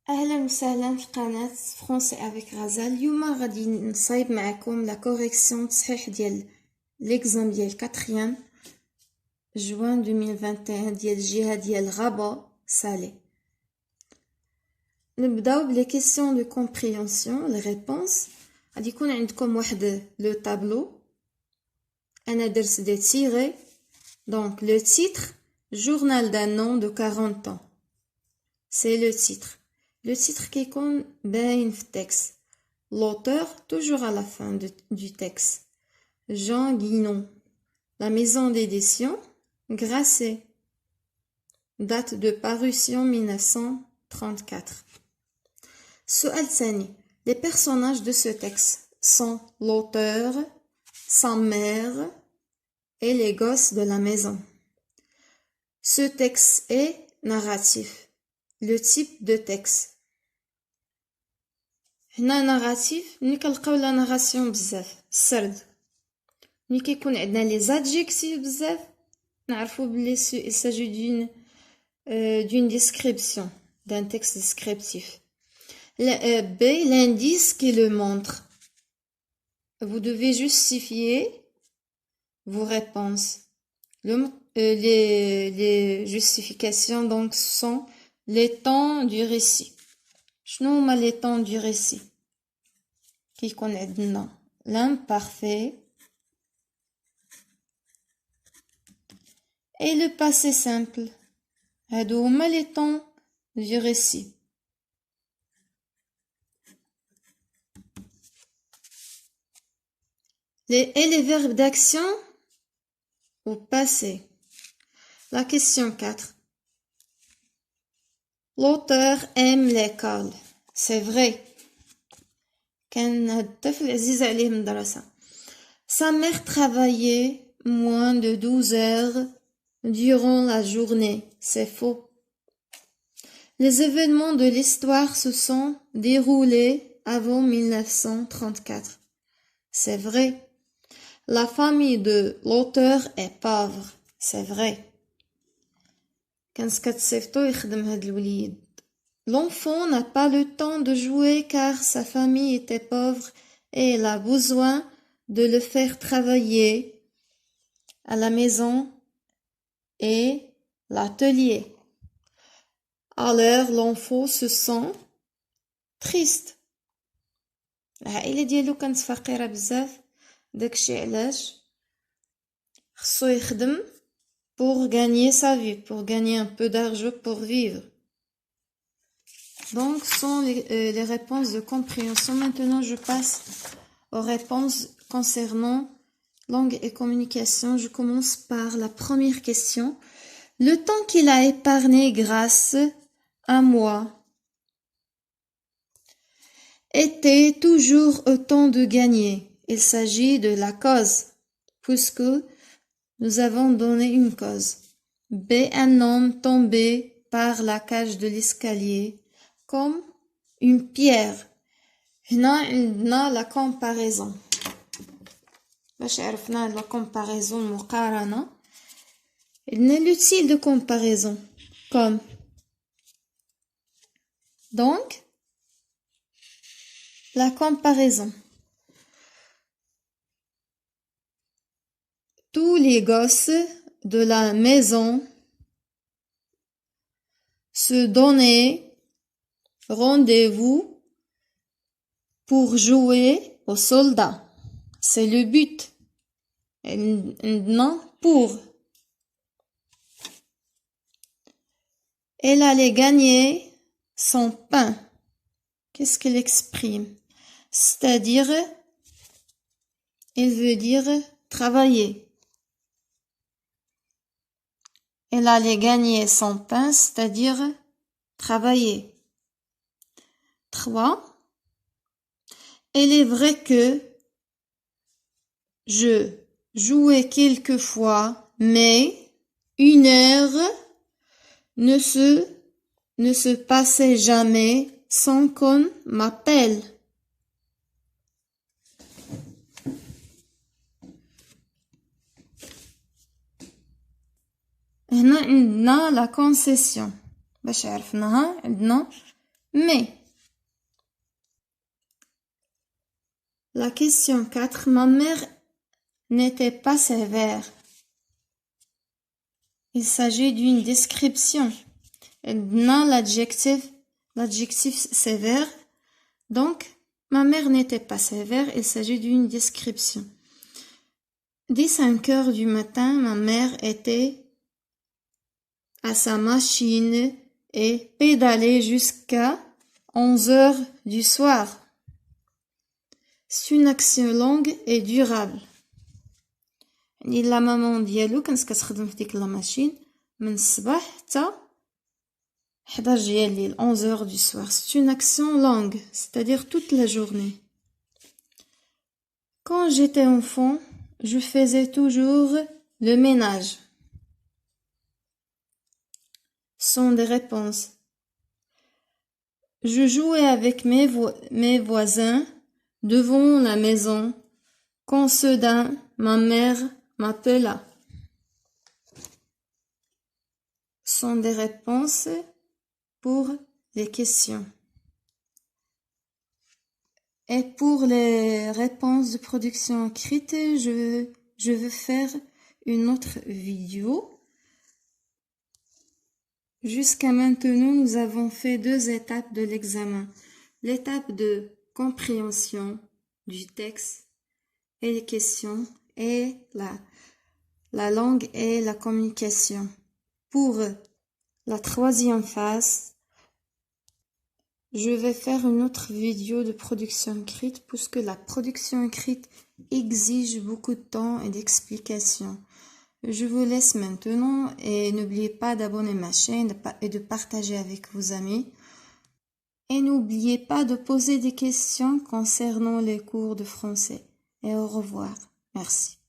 أهلا وسهلا في قناة فرونسي افيك غزال. اليوم غادي نصايب معكم لا كوريكسيون تصحيح ديال ليكزام ديال 4 جوان 2021 ديال الجهة ديال غابة سالي. نبداو بلي كيسيون دو كومبريهنسيون لي ريبونس. غادي يكون عندكم واحد لو طابلو، انا درت دي تيري. دونك لو تيتر journal d'un homme de 40 ans, c'est le titre. Le titre qui est bien le texte. L'auteur, toujours à la fin du texte. Jean Guinon. La maison d'édition, Grasset. Date de parution 1934. Su'al Thani. Les personnages de ce texte sont l'auteur, sa mère et les gosses de la maison. Ce texte est narratif. Le type de texte. هنا ناراتيف ملي كنلقاو لا ناراسيون بزاف السرد، ملي كيكون عندنا لي زادجيكتيف بزاف نعرفوا بلي il s'agit d'une description, d'un texte descriptif. B, l'indice qui le montre. Vous devez justifier vos réponses. Les justifications donc sont les temps du récit. شنو هما les temps du récit؟ كيكون عندنا l'imparfait et le passé simple. هادو هما les temps du récit. Et les verbes d'action au passé. La question 4. L'auteur aime l'école. C'est vrai. Sa mère travaillait moins de 12 heures durant la journée. C'est faux. Les événements de l'histoire se sont déroulés avant 1934. C'est vrai. La famille de l'auteur est pauvre. C'est vrai. L'enfant n'a pas le temps de jouer car sa famille était pauvre et il a besoin de le faire travailler à la maison et l'atelier. Alors l'enfant se sent triste. العائلة ديالو كانت فقيرة بزاف، داكشي علاش خصو يخدم pour gagner sa vie, pour gagner un peu d'argent pour vivre. Donc, sont les réponses de compréhension. Maintenant, je passe aux réponses concernant langue et communication. Je commence par la première question. Le temps qu'il a épargné grâce à moi était toujours autant de gagner. Il s'agit de la cause, puisque nous avons donné une cause. B. Un homme tombé par la cage de l'escalier comme une pierre. هنا عندنا la comparaison. باش عرفنا la comparaison مقارنة. عندنا l'utile de comparaison comme. Donc, la comparaison. Tous les gosses de la maison se donnaient rendez-vous pour jouer aux soldats. C'est le but. Non, pour. Elle allait gagner son pain. Qu'est-ce qu'elle exprime? C'est-à-dire, elle veut dire travailler. Elle allait gagner son pain, c'est-à-dire travailler. 3. Il est vrai que je jouais quelquefois, mais 1 heure ne se passait jamais sans qu'on m'appelle. هنا عندنا la concession. باش عرفناها عندنا Mais, la question 4, ma mère n'était pas sévère. Il s'agit d'une description. Non, l'adjectif sévère. Donc, ma mère n'était pas sévère, il s'agit d'une description. Dès 5 heures du matin, ma mère était à sa machine et pédalait jusqu'à 11 heures du soir. C'est une action longue et durable. يعني la maman ديالو كانت كتخدم في ديك لا ماشين من الصباح حتى 11 ديال الليل 11 heures du soir. C'est une action longue, c'est-à-dire toute la journée. Quand j'étais enfant, je faisais toujours le ménage. Sont des réponses. Je jouais avec mes voisins devant la maison quand soudain ma mère m'appela. Sont des réponses pour les questions. Et pour les réponses de production écrite, je veux faire une autre vidéo. Jusqu'à maintenant, nous avons fait 2 étapes de l'examen. L'étape de compréhension du texte et les questions et la langue et la communication. Pour la 3e phase, je vais faire une autre vidéo de production écrite puisque la production écrite exige beaucoup de temps et d'explications. Je vous laisse maintenant et n'oubliez pas d'abonner ma chaîne et de partager avec vos amis. Et n'oubliez pas de poser des questions concernant les cours de français. Et au revoir. Merci.